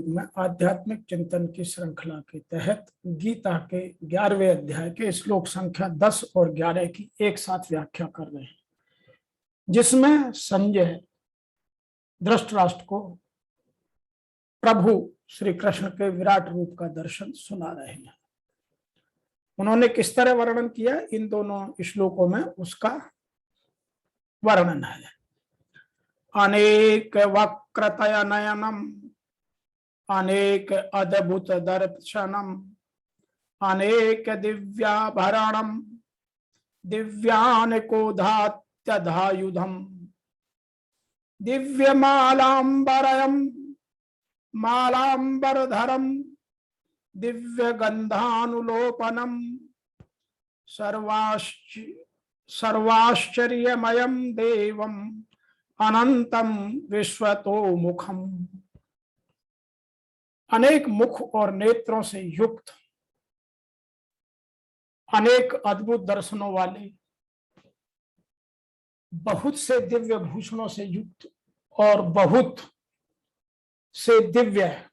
में आध्यात्मिक चिंतन की श्रृंखला के तहत गीता के 11वें अध्याय के श्लोक संख्या 10 और 11 की एक साथ व्याख्या कर रहे हैं, जिसमें संजय धृतराष्ट्र को प्रभु श्री कृष्ण के विराट रूप का दर्शन सुना रहे हैं। उन्होंने किस तरह वर्णन किया, इन दोनों श्लोकों में उसका वर्णन है। अनेक वक्रतय नयनम, अनेक अद्भुत दर्शनम, अनेक दिव्याभरणम, दिव्यानकोधात्यधायुधम, दिव्यमालांबरयम, मालांबरधरम, दिव्यगंधानुलोपनम, सर्वाश्चर्यमयम देवम अनंतम विश्वतोमुखम। अनेक मुख और नेत्रों से युक्त, अनेक अद्भुत दर्शनों वाले, बहुत से दिव्य भूषणों से युक्त और बहुत से दिव्य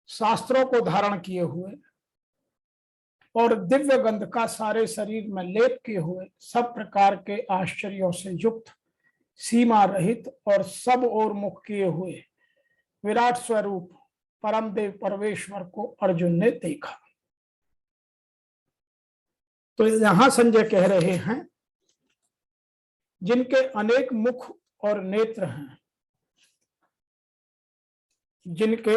शास्त्रों को धारण किए हुए और दिव्य गंध का सारे शरीर में लेप किए हुए, सब प्रकार के आश्चर्यों से युक्त, सीमा रहित और सब ओर मुख किए हुए विराट स्वरूप परम देव परमेश्वर को अर्जुन ने देखा। तो यहां संजय कह रहे हैं, जिनके अनेक मुख और नेत्र हैं, जिनके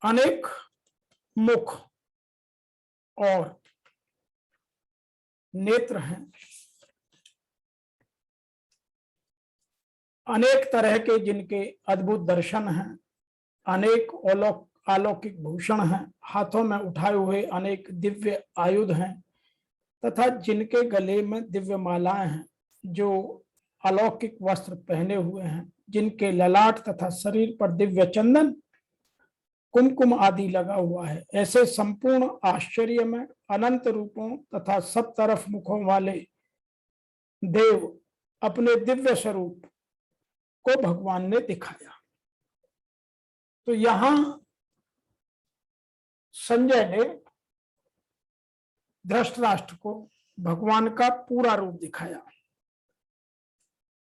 अनेक मुख और नेत्र हैं, अनेक तरह के जिनके अद्भुत दर्शन हैं, अनेक अलौकिक भूषण हैं, हाथों में उठाए हुए अनेक दिव्य आयुध हैं, तथा जिनके गले में दिव्य मालाएं हैं, जो अलौकिक वस्त्र पहने हुए हैं, जिनके ललाट तथा शरीर पर दिव्य चंदन कुमकुम आदि लगा हुआ है, ऐसे संपूर्ण आश्चर्य में अनंत रूपों तथा सब तरफ मुखों वाले देव अपने दिव्य स्वरूप को भगवान ने दिखाया। तो यहां संजय ने धृतराष्ट्र को भगवान का पूरा रूप दिखाया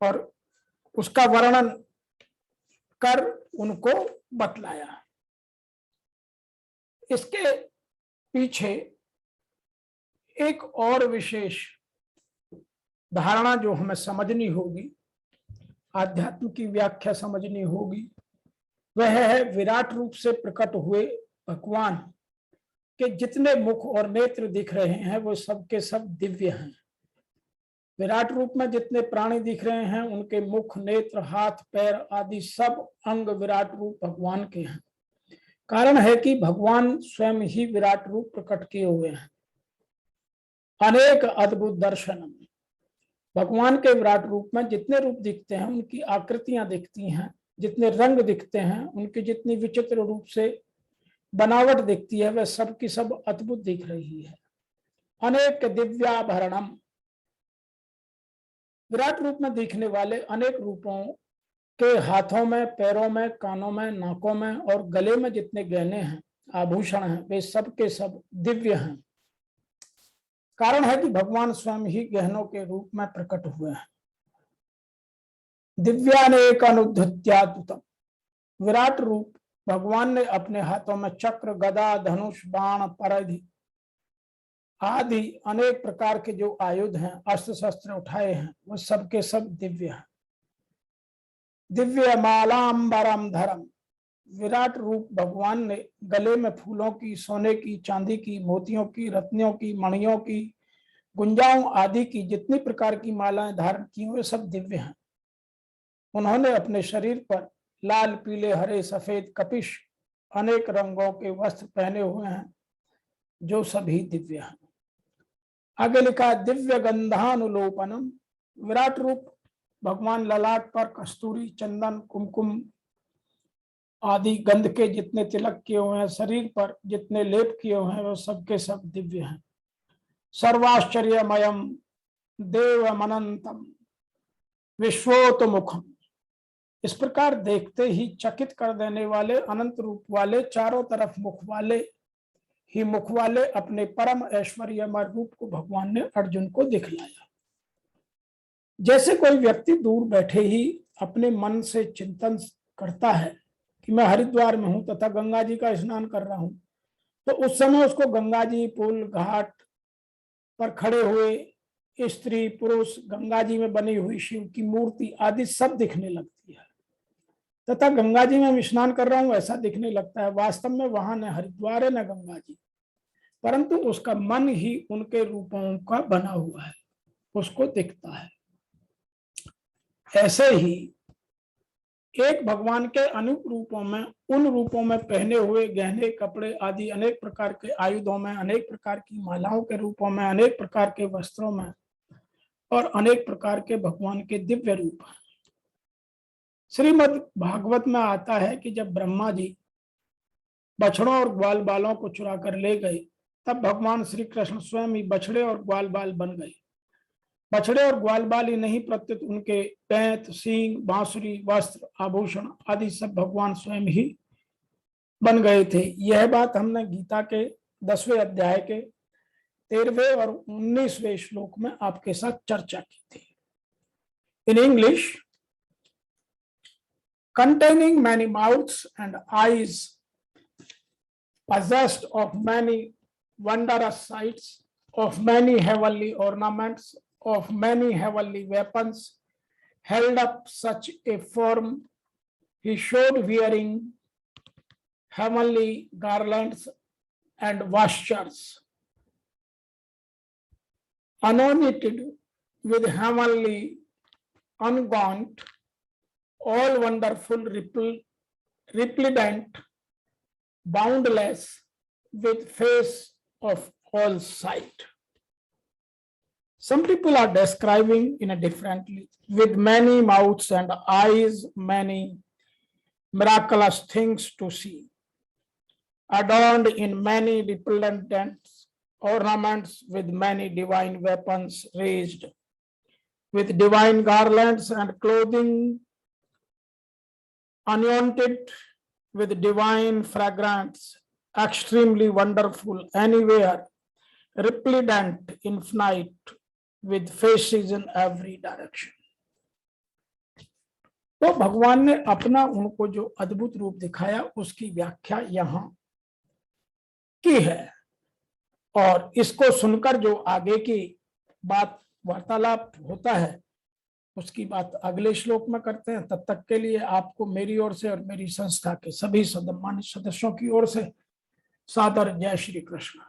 और उसका वर्णन कर उनको बतलाया। इसके पीछे एक और विशेष धारणा जो हमें समझनी होगी, आध्यात्म की व्याख्या समझनी होगी, वह है विराट रूप से प्रकट हुए भगवान के जितने मुख और नेत्र दिख रहे हैं वो सब के सब दिव्य हैं। विराट रूप में जितने प्राणी दिख रहे हैं उनके मुख, नेत्र, हाथ, पैर आदि सब अंग विराट रूप भगवान के हैं। कारण है कि भगवान स्वयं ही विराट रूप प्रकट किए हुए हैं। अनेक अद्भुत दर्शनम, भगवान के विराट रूप में जितने रूप दिखते हैं, उनकी आकृतियां दिखती हैं, जितने रंग दिखते हैं, उनकी जितनी विचित्र रूप से बनावट दिखती है, वह सब की सब अद्भुत दिख रही है। अनेक दिव्याभरणम, विराट रूप में दिखने वाले अनेक रूपों के हाथों में, पैरों में, कानों में, नाकों में और गले में जितने गहने हैं, आभूषण हैं, वे सब के सब दिव्य हैं। कारण है कि भगवान स्वयं ही गहनों के रूप में प्रकट हुए हैं। दिव्यानेक अनुद्धत्याद्भुतम, विराट रूप भगवान ने अपने हाथों में चक्र, गदा, धनुष, बाण, परिधि आदि अनेक प्रकार के जो आयुध हैं, अस्त्र शस्त्र उठाए हैं, वो सब के सब दिव्य हैं। दिव्य मालांबरम धरम, विराट रूप भगवान ने गले में फूलों की, सोने की, चांदी की, मोतियों की, रत्नों की, मणियों की, गुंजाओं आदि की जितनी प्रकार की मालाएं धारण की वे सब दिव्य हैं। उन्होंने अपने शरीर पर लाल, पीले, हरे, सफेद, कपिश अनेक रंगों के वस्त्र पहने हुए हैं, जो सभी दिव्य हैं। आगे लिखा, दिव्य गंधानुलोपनम, विराट रूप भगवान ललाट पर कस्तूरी, चंदन, कुमकुम आदि गंध के जितने तिलक किए हुए हैं, शरीर पर जितने लेप किए हुए हैं, वो सबके सब दिव्य हैं। सर्वाश्चर्यमयम देवमनंतम विश्वोतमुखम, इस प्रकार देखते ही चकित कर देने वाले अनंत रूप वाले, चारों तरफ मुख वाले ही मुख वाले अपने परम ऐश्वर्यमय रूप को भगवान ने अर्जुन को दिखलाया। जैसे कोई व्यक्ति दूर बैठे ही अपने मन से चिंतन करता है कि मैं हरिद्वार में हूं तथा गंगा जी का स्नान कर रहा हूं, तो उस समय उसको गंगा जी, पुल, घाट पर खड़े हुए स्त्री पुरुष, गंगा जी में बनी हुई शिव की मूर्ति आदि सब दिखने लगती है तथा गंगा जी में स्नान कर रहा हूं ऐसा दिखने लगता है। वास्तव में वहां न हरिद्वार है न गंगा जी, परंतु उसका मन ही उनके रूपों का बना हुआ है, उसको दिखता है। ऐसे ही एक भगवान के अनेक रूपों में, उन रूपों में पहने हुए गहने, कपड़े आदि, अनेक प्रकार के आयुधों में, अनेक प्रकार की मालाओं के रूपों में, अनेक प्रकार के वस्त्रों में और अनेक प्रकार के भगवान के दिव्य रूप हैं। श्रीमद् भागवत में आता है कि जब ब्रह्मा जी बछड़ों और ग्वाल बालों को चुरा कर ले गए, तब भगवान श्री कृष्ण स्वयं ही बछड़े और ग्वाल बाल बन गए। बछड़े और ग्वाल बाल ही नहीं, प्रत्युत उनके पैंत, सींग, बांसुरी, वस्त्र, आभूषण आदि सब भगवान स्वयं ही बन गए थे। यह बात हमने गीता के 10वें अध्याय के 13वें और 19वें श्लोक में आपके साथ चर्चा की थी। In English, containing many mouths and eyes, possessed of many wondrous sights, of many heavenly ornaments, of many heavenly weapons, held up such a form, he showed wearing heavenly garlands and vestures, anointed with heavenly unguent, all wonderful, resplendent, boundless, with face of all sight. Some people are describing in a differently, with many mouths and eyes, many miraculous things to see, adorned in many resplendent ornaments, with many divine weapons raised, with divine garlands and clothing, anointed with divine fragrance, extremely wonderful, anywhere, resplendent, infinite, with faces in every direction. तो भगवान ने अपना उनको जो अद्भुत रूप दिखाया उसकी व्याख्या यहाँ की है, और इसको सुनकर जो आगे की बात वार्तालाप होता है उसकी बात अगले श्लोक में करते हैं। तब तक के लिए आपको मेरी ओर से और मेरी संस्था के सभी सम्मानित सदस्यों की ओर से सादर जय श्री कृष्ण।